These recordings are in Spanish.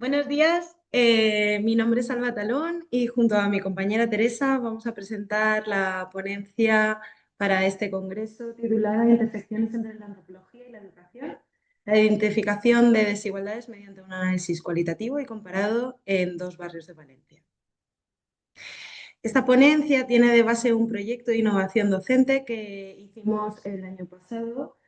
Buenos días, mi nombre es Alba Talón y junto a mi compañera Teresa vamos a presentar la ponencia para este congreso titulada Intersecciones entre la antropología y la educación, la identificación de desigualdades mediante un análisis cualitativo y comparado en dos barrios de Valencia. Esta ponencia tiene de base un proyecto de innovación docente que hicimos el año pasado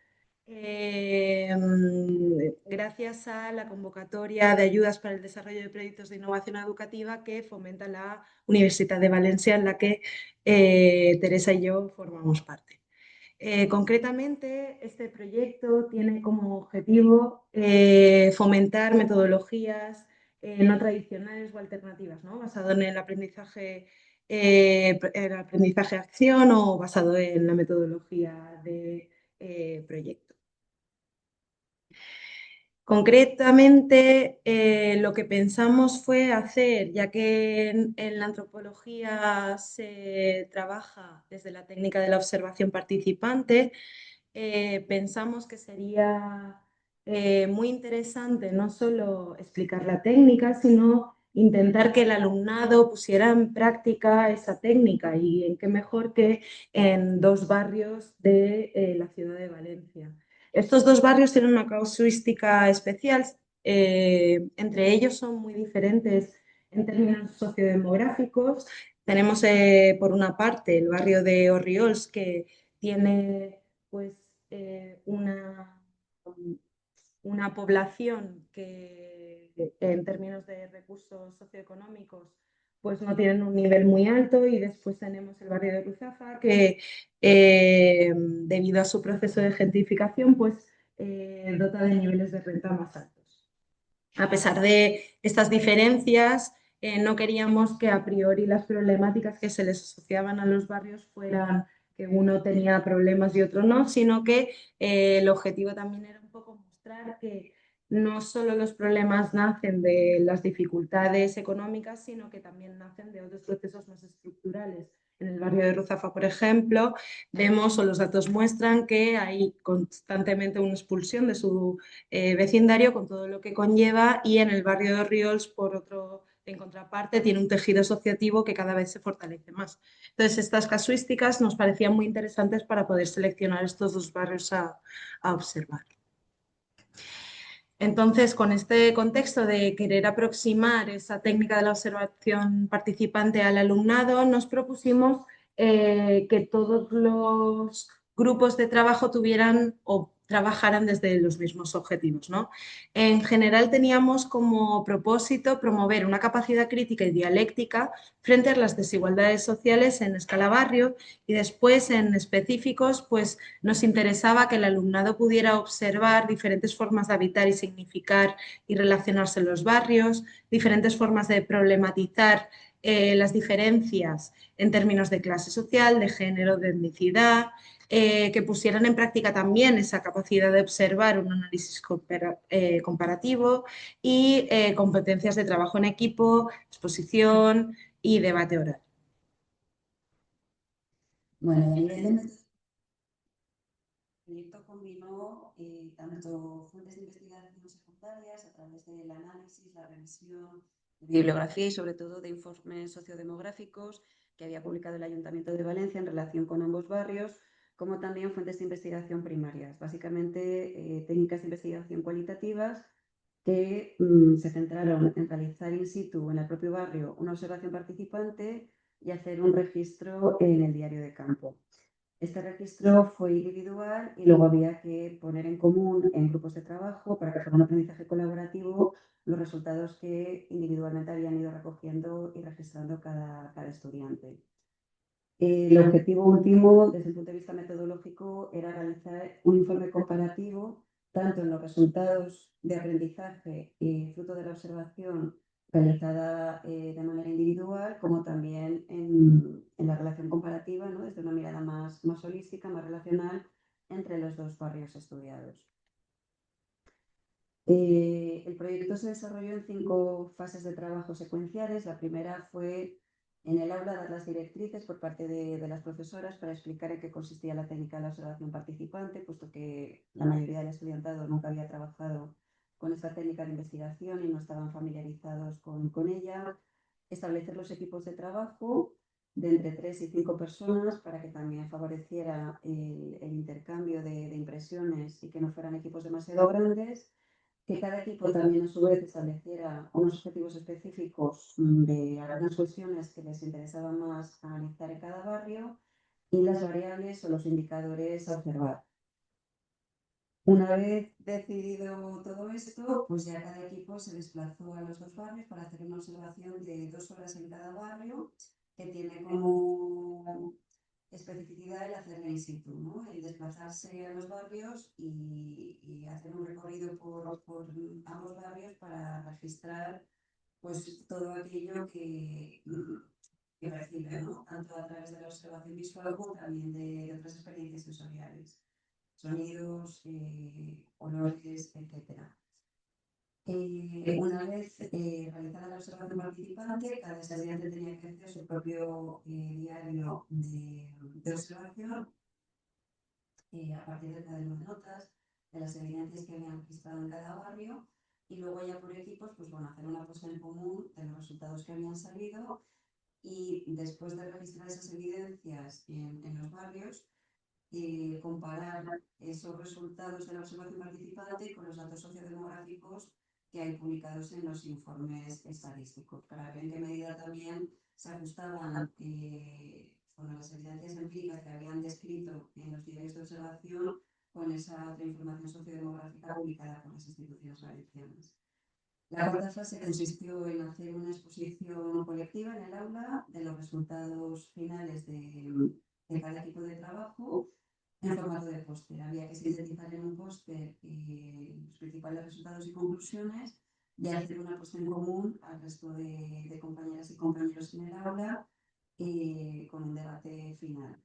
gracias a la convocatoria de ayudas para el desarrollo de proyectos de innovación educativa que fomenta la Universidad de Valencia, en la que Teresa y yo formamos parte. Concretamente, este proyecto tiene como objetivo fomentar metodologías no tradicionales o alternativas, ¿no? Basado en el aprendizaje acción o basado en la metodología de proyecto. Concretamente, lo que pensamos fue hacer, ya que en la antropología se trabaja desde la técnica de la observación participante, pensamos que sería muy interesante no solo explicar la técnica, sino intentar que el alumnado pusiera en práctica esa técnica y en qué mejor que en dos barrios de la ciudad de Valencia. Estos dos barrios tienen una casuística especial, entre ellos son muy diferentes en términos sociodemográficos. Tenemos por una parte el barrio de Orriols, que tiene pues, una población que en términos de recursos socioeconómicos pues no tienen un nivel muy alto, y después tenemos el barrio de Ruzafa que debido a su proceso de gentrificación pues dota de niveles de renta más altos. A pesar de estas diferencias, no queríamos que a priori las problemáticas que se les asociaban a los barrios fueran que uno tenía problemas y otro no, sino que el objetivo también era un poco mostrar que no solo los problemas nacen de las dificultades económicas, sino que también nacen de otros procesos más estructurales. En el barrio de Ruzafa, por ejemplo, vemos o los datos muestran que hay constantemente una expulsión de su vecindario con todo lo que conlleva, y en el barrio de Riols, en contraparte, tiene un tejido asociativo que cada vez se fortalece más. Entonces, estas casuísticas nos parecían muy interesantes para poder seleccionar estos dos barrios a observar. Entonces, con este contexto de querer aproximar esa técnica de la observación participante al alumnado, nos propusimos que todos los grupos de trabajo tuvieran o trabajaran desde los mismos objetivos, ¿no? En general teníamos como propósito promover una capacidad crítica y dialéctica frente a las desigualdades sociales en escala barrio, y después en específicos pues nos interesaba que el alumnado pudiera observar diferentes formas de habitar y significar y relacionarse en los barrios, diferentes formas de problematizar las diferencias en términos de clase social, de género, de etnicidad, que pusieran en práctica también esa capacidad de observar un análisis comparativo y competencias de trabajo en equipo, exposición y debate oral. Bueno, a nivel de metodología, el proyecto combinó tanto fuentes de investigación secundarias a través del análisis, la revisión de bibliografía y sobre todo de informes sociodemográficos que había publicado el Ayuntamiento de Valencia en relación con ambos barrios, como también fuentes de investigación primarias, básicamente técnicas de investigación cualitativas que se centraron en realizar in situ en el propio barrio una observación participante y hacer un registro en el diario de campo. Este registro fue individual y luego había que poner en común en grupos de trabajo para que fuera un aprendizaje colaborativo los resultados que individualmente habían ido recogiendo y registrando cada estudiante. El objetivo último, desde el punto de vista metodológico, era realizar un informe comparativo tanto en los resultados de aprendizaje y fruto de la observación realizada de manera individual, como también en la relación comparativa, ¿no? Desde una mirada más holística, más relacional, entre los dos barrios estudiados. El proyecto se desarrolló en 5 fases de trabajo secuenciales. La primera fue en el aula dar las directrices por parte de las profesoras para explicar en qué consistía la técnica de la observación participante, puesto que la mayoría del estudiantado nunca había trabajado con esta técnica de investigación y no estaban familiarizados con ella, establecer los equipos de trabajo de entre 3 y 5 personas para que también favoreciera el intercambio de impresiones y que no fueran equipos demasiado grandes, que cada equipo también a su vez estableciera unos objetivos específicos de algunas cuestiones que les interesaba más analizar en cada barrio y las variables o los indicadores a observar. Una vez decidido todo esto, pues ya cada equipo se desplazó a los 2 barrios para hacer una observación de 2 horas en cada barrio, que tiene como especificidad el hacerla in situ, ¿no? El desplazarse a los barrios y hacer un recorrido por ambos barrios para registrar pues todo aquello que recibe, ¿no? Tanto a través de la observación visual como también de otras experiencias sensoriales, sonidos, olores, etcétera. Una vez realizada la observación participante, cada estudiante tenía que hacer su propio diario de observación a partir del cuaderno de notas, de las evidencias que habían registrado en cada barrio y luego ya por equipos, pues bueno, hacer una puesta en común de los resultados que habían salido y después de registrar esas evidencias en los barrios, comparar esos resultados de la observación participante con los datos sociodemográficos que hay publicados en los informes estadísticos, para ver en qué medida también se ajustaban las evidencias empíricas que habían descrito en los diarios de observación con esa otra información sociodemográfica publicada por las instituciones valencianas. La cuarta fase consistió en hacer una exposición colectiva en el aula de los resultados finales de cada equipo de trabajo en formato de póster. Había que sintetizar en un póster los principales resultados y conclusiones y hacer una puesta en común al resto de compañeras y compañeros en el aula con un debate final.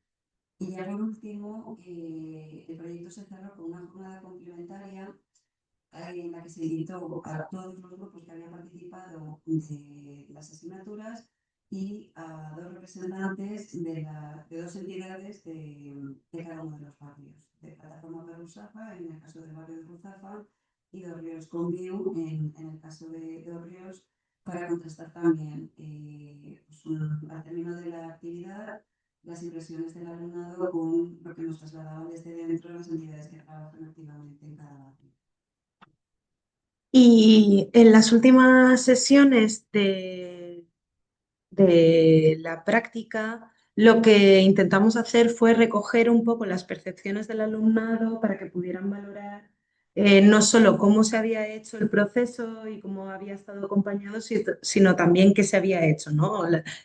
Y ya por último, el proyecto se cerró con una jornada complementaria en la que se invitó a todos los grupos que habían participado de las asignaturas y a 2 representantes de 2 entidades de cada uno de los barrios, de Plataforma para Ruzafa, en el caso del barrio de Ruzafa, y de Orriols con Viu, en el caso de Orriols, para contrastar también, al término de la actividad, las impresiones del alumnado con lo que nos trasladaban desde dentro las entidades que trabajan activamente en cada barrio. Y en las últimas sesiones de la práctica, lo que intentamos hacer fue recoger un poco las percepciones del alumnado para que pudieran valorar no solo cómo se había hecho el proceso y cómo había estado acompañado, sino también qué se había hecho, ¿no?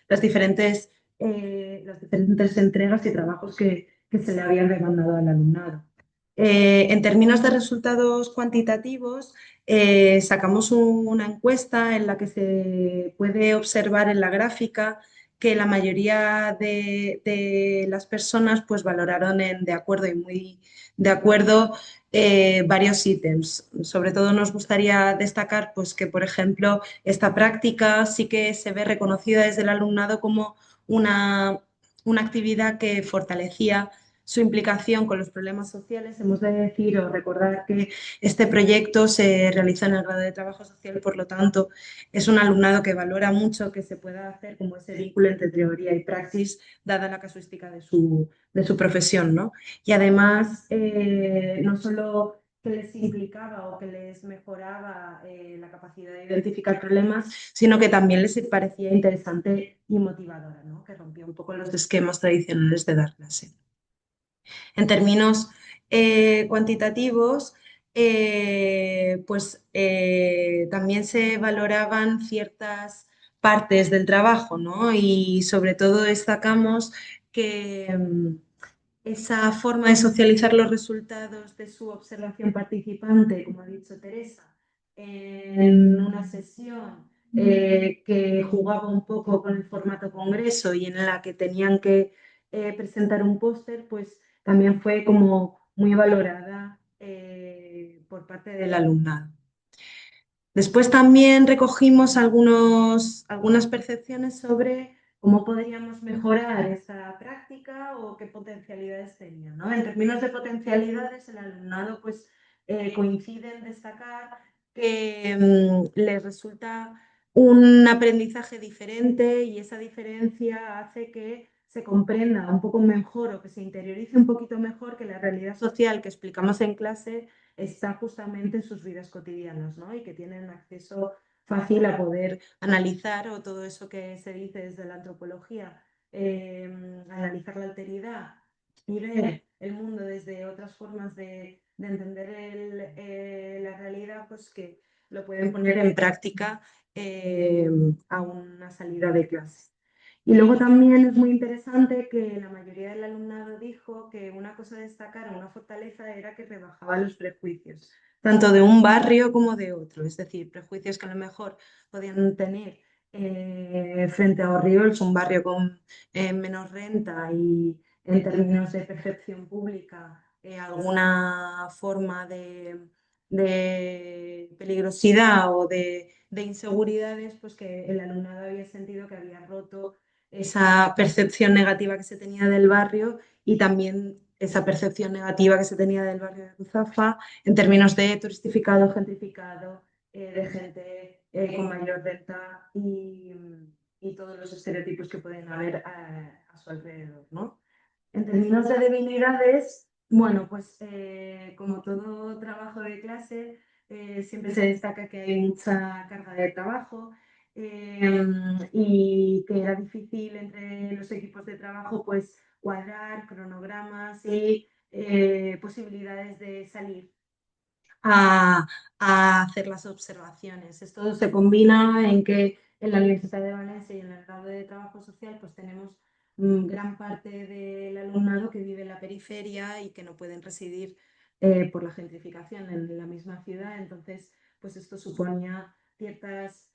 Las diferentes entregas y trabajos que se le habían demandado al alumnado. En términos de resultados cuantitativos, sacamos una encuesta en la que se puede observar en la gráfica que la mayoría de las personas pues valoraron de acuerdo y muy de acuerdo varios ítems. Sobre todo nos gustaría destacar pues que, por ejemplo, esta práctica sí que se ve reconocida desde el alumnado como una actividad que fortalecía su implicación con los problemas sociales. Hemos de decir o recordar que este proyecto se realiza en el grado de trabajo social, por lo tanto, es un alumnado que valora mucho que se pueda hacer como ese vínculo entre teoría y praxis, dada la casuística de su profesión, ¿no? Y además, no solo que les implicaba o que les mejoraba la capacidad de identificar problemas, sino que también les parecía interesante y motivadora, ¿no? Que rompía un poco los esquemas tradicionales de dar clase. En términos cuantitativos, también se valoraban ciertas partes del trabajo, ¿no? Y sobre todo destacamos que esa forma de socializar los resultados de su observación participante, como ha dicho Teresa, en una sesión que jugaba un poco con el formato congreso y en la que tenían que presentar un póster, pues también fue como muy valorada por parte del alumnado. Después también recogimos algunas percepciones sobre cómo podríamos mejorar esa práctica o qué potencialidades tenía, ¿no? En términos de potencialidades, el alumnado pues, coincide en destacar que les resulta un aprendizaje diferente y esa diferencia hace que se comprenda un poco mejor o que se interiorice un poquito mejor que la realidad social que explicamos en clase está justamente en sus vidas cotidianas, ¿no? Y que tienen acceso fácil a poder analizar o todo eso que se dice desde la antropología, analizar la alteridad y ver el mundo desde otras formas de entender la realidad, pues que lo pueden poner en práctica a una salida de clase. Y luego también es muy interesante que la mayoría del alumnado dijo que una cosa a destacar, una fortaleza, era que rebajaba los prejuicios, tanto de un barrio como de otro, es decir, prejuicios que a lo mejor podían tener frente a Orriols, un barrio con menos renta y en términos de percepción pública, alguna forma de peligrosidad o de inseguridades, pues que el alumnado había sentido que había roto esa percepción negativa que se tenía del barrio y también esa percepción negativa que se tenía del barrio de Ruzafa en términos de turistificado, gentrificado, de gente con mayor renta y todos los estereotipos que pueden haber a su alrededor, ¿no? En términos de debilidades, bueno, pues como todo trabajo de clase, siempre se destaca que hay mucha carga de trabajo y que era difícil entre los equipos de trabajo pues cuadrar cronogramas y posibilidades de salir a, a hacer las observaciones. Esto se combina en que en la Universidad de Valencia y en el grado de trabajo social pues tenemos gran parte del alumnado que vive en la periferia y que no pueden residir por la gentrificación en la misma ciudad. Entonces, pues esto suponía ciertas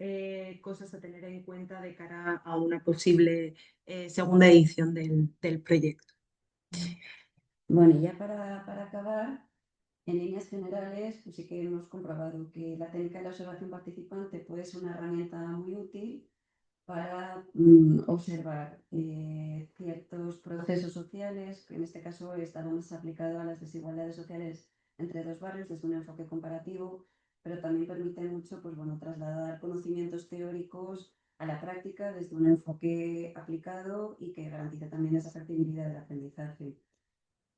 cosas a tener en cuenta de cara a una posible segunda edición del proyecto. Bueno, y ya para acabar, en líneas generales, pues sí que hemos comprobado que la técnica de la observación participante puede ser una herramienta muy útil para observar ciertos procesos sociales, que en este caso estaba más aplicado a las desigualdades sociales entre dos barrios desde un enfoque comparativo, pero también permite mucho pues, bueno, trasladar conocimientos teóricos a la práctica desde un enfoque aplicado y que garantice también esa factibilidad del aprendizaje.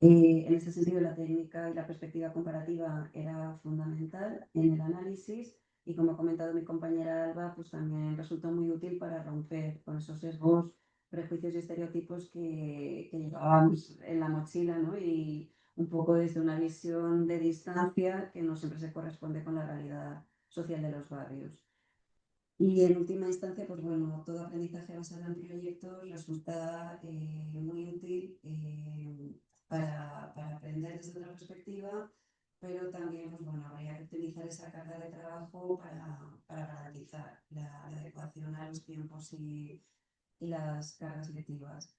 En este sentido, la técnica y la perspectiva comparativa era fundamental en el análisis y, como ha comentado mi compañera Alba, pues también resultó muy útil para romper con esos sesgos, prejuicios y estereotipos que llevábamos en la mochila, ¿no? Y un poco desde una visión de distancia que no siempre se corresponde con la realidad social de los barrios. Y en última instancia, pues bueno, todo aprendizaje basado en proyectos resulta muy útil para aprender desde otra perspectiva, pero también, pues bueno, habría que utilizar esa carga de trabajo para garantizar la adecuación a los tiempos y las cargas lectivas.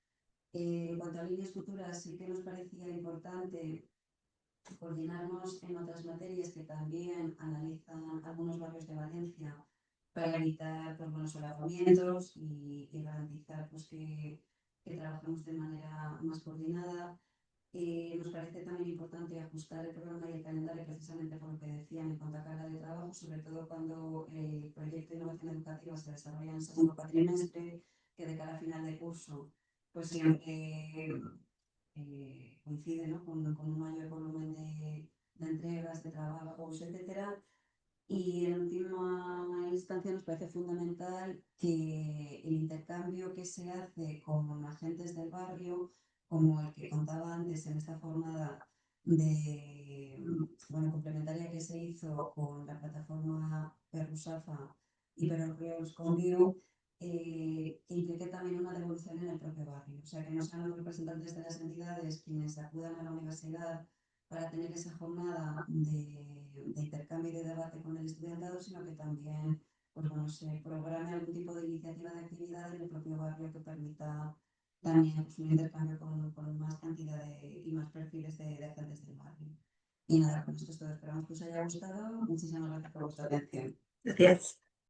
En cuanto a líneas futuras, sí que nos parecía importante coordinarnos en otras materias que también analizan algunos barrios de Valencia para evitar pues, buenos solapamientos y garantizar pues, que trabajemos de manera más coordinada. Nos parece también importante ajustar el programa y el calendario precisamente por lo que decían en cuanto a carga de trabajo, sobre todo cuando el proyecto de innovación educativa se desarrolla en el segundo cuatrimestre, que de cara a final de curso pues siempre coincide, ¿no? con un mayor volumen de entregas, de trabajos, etcétera. Y en última instancia nos parece fundamental que el intercambio que se hace con agentes del barrio, como el que contaba antes en esta jornada de, bueno, complementaria que se hizo con la plataforma Perrusafa y Perros con View, que implique también una devolución en el propio barrio. O sea, que no sean los representantes de las entidades quienes acudan a la universidad para tener esa jornada de intercambio y de debate con el estudiantado, sino que también pues, bueno, se programe algún tipo de iniciativa de actividad en el propio barrio que permita también pues, un intercambio con más cantidad y más perfiles de agentes del barrio. Y nada, con esto es todo. Esperamos que os haya gustado. Muchísimas gracias por vuestra atención. Gracias.